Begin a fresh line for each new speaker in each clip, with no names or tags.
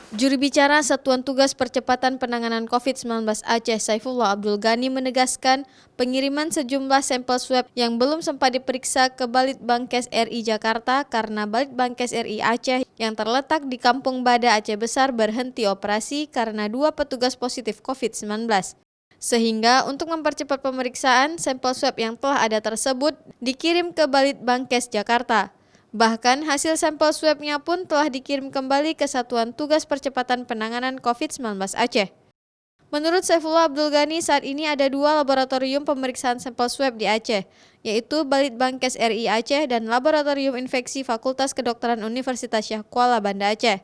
Juru bicara Satuan Tugas Percepatan Penanganan COVID-19 Aceh, Saifullah Abdul Ghani menegaskan pengiriman sejumlah sampel swab yang belum sempat diperiksa ke Balitbangkes RI Jakarta karena Balitbangkes RI Aceh yang terletak di Kampung Bada Aceh Besar berhenti operasi karena 2 petugas positif COVID-19. Sehingga untuk mempercepat pemeriksaan, sampel swab yang telah ada tersebut dikirim ke Balitbangkes Jakarta. Bahkan hasil sampel swabnya pun telah dikirim kembali ke Satuan Tugas Percepatan Penanganan COVID-19 Aceh. Menurut Saifullah Abdul Ghani, saat ini ada 2 laboratorium pemeriksaan sampel swab di Aceh, yaitu Balitbangkes RI Aceh dan Laboratorium Infeksi Fakultas Kedokteran Universitas Syah Kuala Banda Aceh.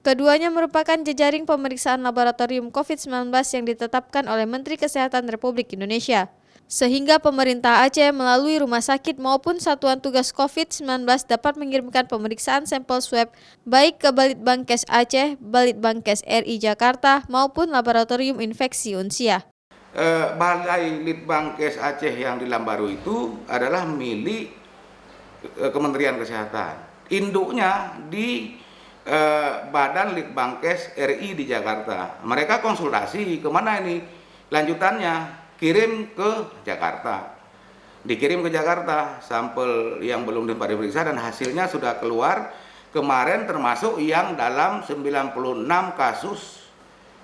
Keduanya merupakan jejaring pemeriksaan laboratorium COVID-19 yang ditetapkan oleh Menteri Kesehatan Republik Indonesia. Sehingga pemerintah Aceh melalui rumah sakit maupun satuan tugas COVID-19 dapat mengirimkan pemeriksaan sampel swab baik ke Balitbangkes Aceh, Balitbangkes RI Jakarta maupun Laboratorium Infeksi Unsia.
Balai Litbangkes Aceh yang di Lambaru itu adalah milik Kementerian Kesehatan. Induknya di Badan Litbangkes RI di Jakarta. Mereka konsultasi kemana ini lanjutannya. Kirim ke Jakarta, dikirim ke Jakarta sampel yang belum diperiksa dan hasilnya sudah keluar kemarin, termasuk yang dalam 96 kasus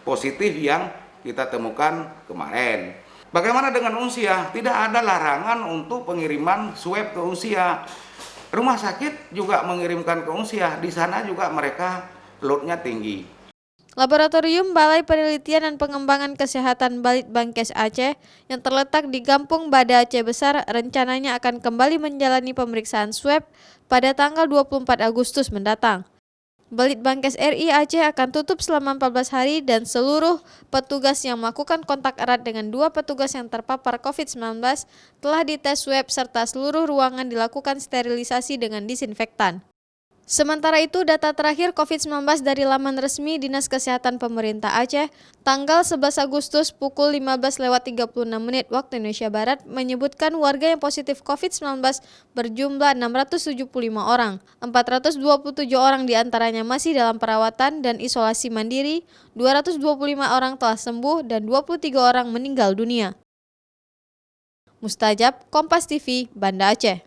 positif yang kita temukan kemarin. Bagaimana dengan Unsia? Tidak ada larangan untuk pengiriman swab ke Unsia. Rumah sakit juga mengirimkan ke Unsia, di sana juga mereka loadnya tinggi.
Laboratorium Balai Penelitian dan Pengembangan Kesehatan Balitbangkes Aceh yang terletak di Kampung Bada Aceh Besar rencananya akan kembali menjalani pemeriksaan swab pada tanggal 24 Agustus mendatang. Balitbangkes RI Aceh akan tutup selama 14 hari dan seluruh petugas yang melakukan kontak erat dengan 2 petugas yang terpapar COVID-19 telah dites swab serta seluruh ruangan dilakukan sterilisasi dengan disinfektan. Sementara itu, data terakhir COVID-19 dari laman resmi Dinas Kesehatan Pemerintah Aceh, tanggal 11 Agustus pukul 15.36 waktu Indonesia Barat, menyebutkan warga yang positif COVID-19 berjumlah 675 orang. 427 orang diantaranya masih dalam perawatan dan isolasi mandiri, 225 orang telah sembuh, dan 23 orang meninggal dunia. Mustajab, Kompas TV, Banda Aceh.